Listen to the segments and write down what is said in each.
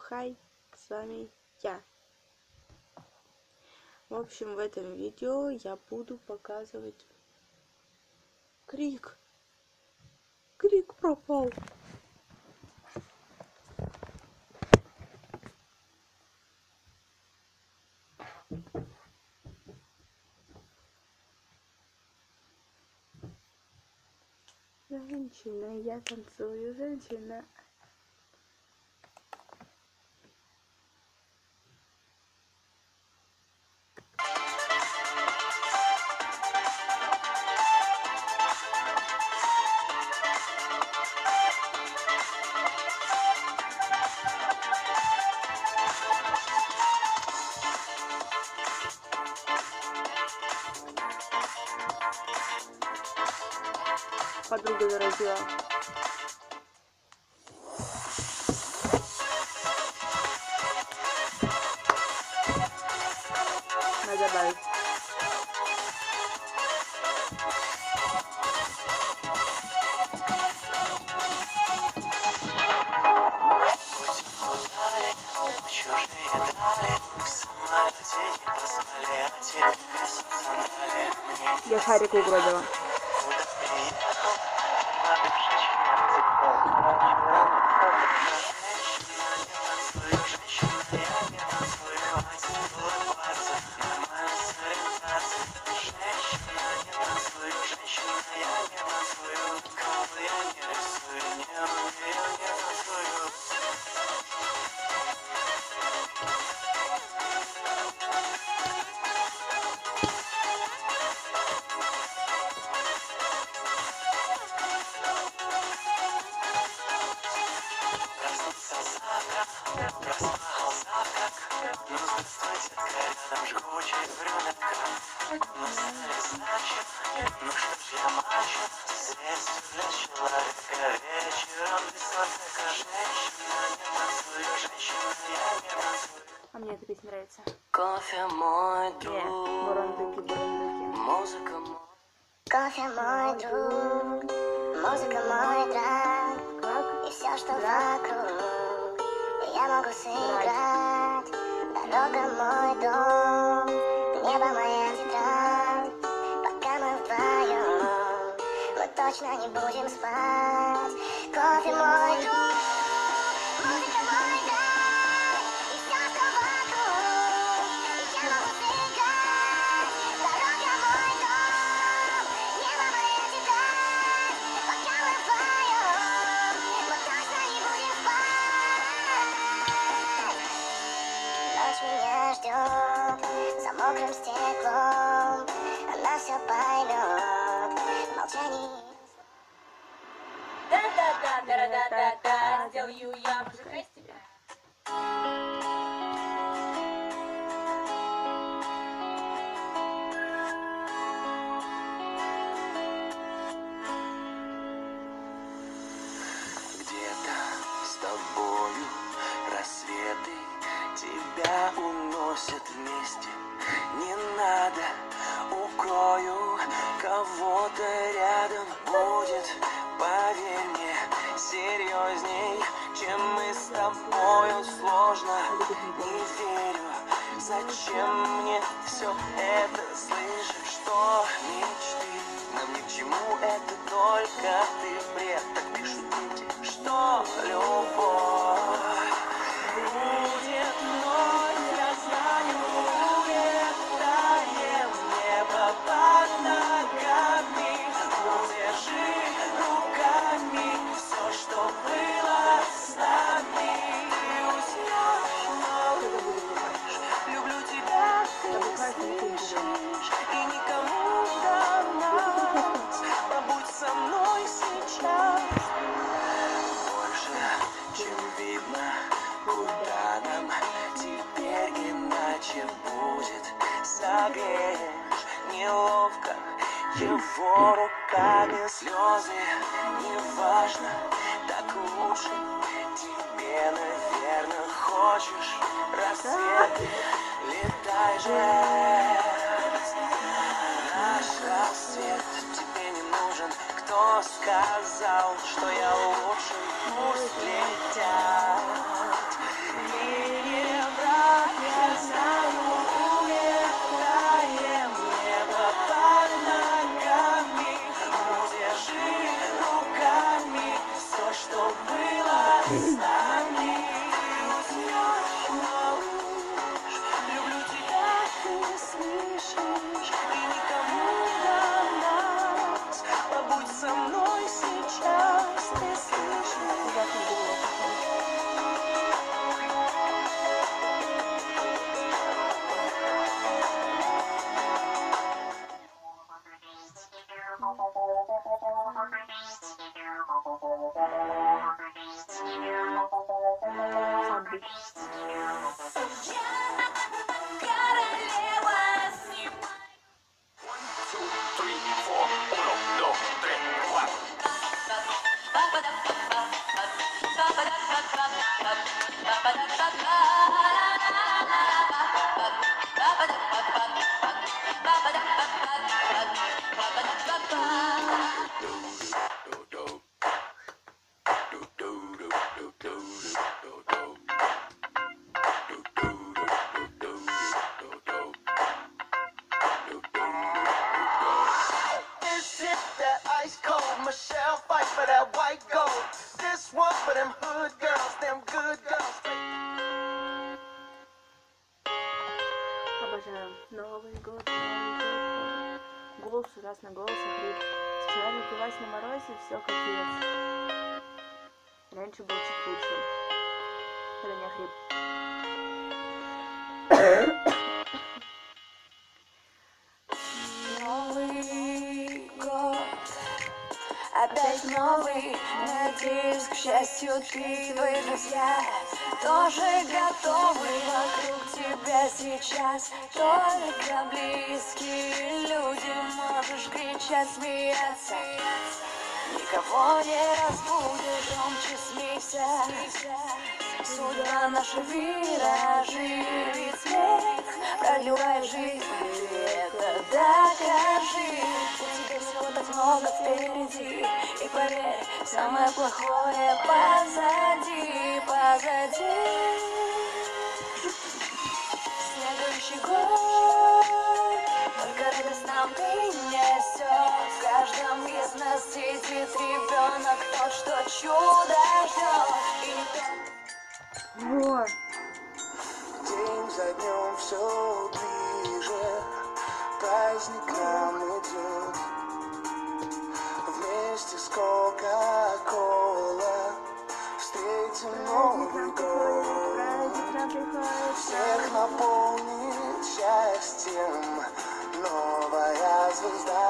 хай, с вами я. В общем, в этом видео я буду показывать крик. Крик пропал. Женщина, я танцую, женщина. Подруга заразила. Надо добавить. Я шарик угробила. А мне эта песня нравится. Кофе мой друг. Бурундуки. Музыка мой. Кофе мой друг, музыка мой драг, и все, что вокруг, я могу сыграть. Дорога мой дом, небо моя тетрадь. Пока мы вдвоем, мы точно не будем спать. Кофе мой друг, музыка мой драг, и все, что вокруг, я могу сыграть. Дорога мой дом, небо моя тетрадь. Пока мы вдвоем, мы точно не будем спать. Ночь меня ждет за мокрым стеклом. Она все поймет в молчании. Да-да-да, сделаю я мужика из тебя. Где-то с тобою рассветы тебя уносят вместе. Не надо, укрою кого-то рядом будет. Поверь мне, серьезней, чем мы с тобою сложно. Не верю, зачем мне все это, слышишь, что мечты нам ни к чему, это только ты бред. Так пишут дети, что любовь будет вновь, я знаю, таем небо под ногами. Удержи руками все, что было с нами. Ты уснешь, малыш, люблю тебя, ты слышишь, и никому до нас. Побудь со мной сейчас. Больше, чем видно, куда нам теперь иначе будет. Согреешь неловко его руками слезы. Неважно, так лучше. Тебе, наверное, хочешь рассветы. Летай же, наш рассвет тебе не нужен. Кто сказал, что я лучше? Пусть летят. хрип. Королева снимай. This is that ice cold Michelle fight for that white gold. This one for them hood girls, them good girls. Обожаю. Новый год, Новый год. Голос, ужасно голос и хрип. Вчера напилась на морозе, все капец. Раньше был чуть лучше. Это не хрип. Новый год, опять новый. Надеюсь, к счастью, ты и твои друзья тоже готовы. Вокруг тебя сейчас только близкие люди. Можешь кричать, смеяться, никого не разбудишь, громче смейся. Судьба наши виражи, ведь смех продлевает жизнь, ты это докажи. У тебя всего так много впереди, и поверь, самое плохое позади, позади. Следующий год только радость нам принесет. В каждом из нас сидит ребенок, тот, что чудо ждет. И Вот. День за днем все ближе, праздник к нам идет. Вместе с Кока-Кола встретим Новый год. Всех наполнит счастьем новая звезда.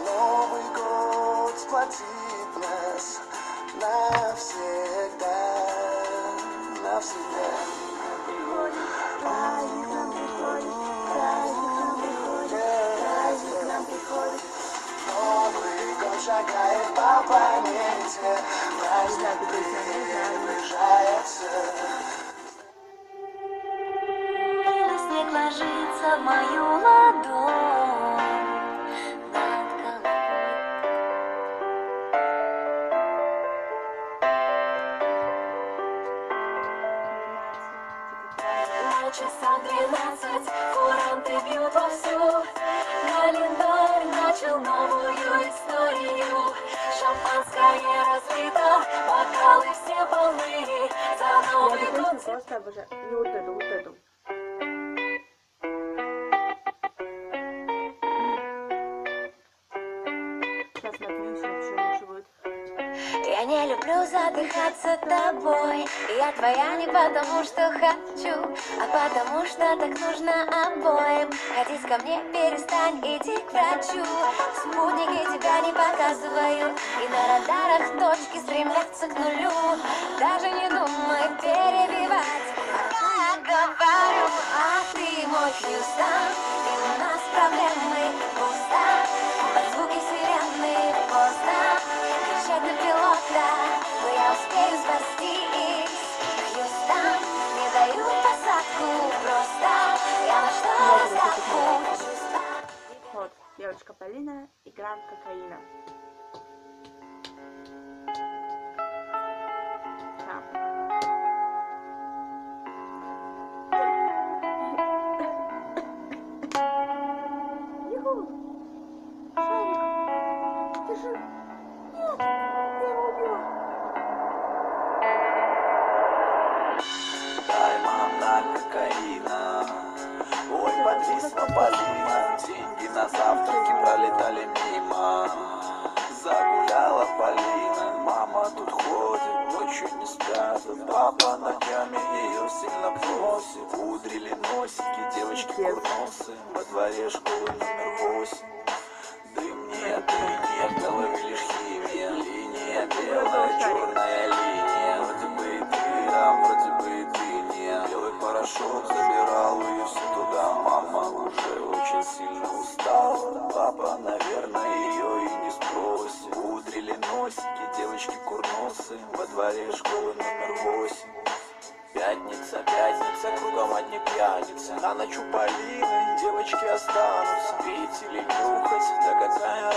Новый год сплотит нас навсегда, навсегда. Праздник нам приходит, праздник нам приходит, праздник нам приходит. Новый год шагает по планете, праздник приближается. белый снег ложится в мою ладонь над головой. На часах 12 куранты бьют вовсю. Календарь начал новую историю. Шампанское разлито, бокалы все полны. За Я Новый эту год. песню просто обожаю. И вот эту, вот эту. Сейчас напьюсь, вообще лучше будет. Я не люблю задыхаться тобой. Я твоя не потому, что хочу, а потому, что так нужно обоим. Ходить ко мне перестань, иди к врачу. Спутники тебя не показывают, и на радарах точки стремятся к нулю. Даже не думай перебивать, пока я говорю, а ты мой Хьюстон, и у нас проблемы пусто. Под звуки сирены поздно кричать на пилота, но я успею спасти их. Хьюстон, не даю посадку просто, я на что раздохну чувства. Вот, девочка Полина и грамм кокаина. Да. Юху! Шарик! Ты жив? Нет! Я его убила! Дай мам кокаина. Ой, подвисла Полина. Деньги на завтраки пролетали мимо. Загуляла Полина. Мама тут ходит, ночью не спят. Папа ночами ее сильно просит. Удрили носики, девочки курносы. Во дворе школы номер 8. Дым нет, голове лишь химия. Линия белая, черная линия. Вроде бы и ты порошок, забирал ее все туда. Мама уже очень сильно устала, папа, наверное, ее и не спросит. Удрили носики, девочки курносы, во дворе школы номер 8. Пятница, пятница, кругом одни пьяницы. На ночь у Полины девочки останутся. Пить или нюхать, да какая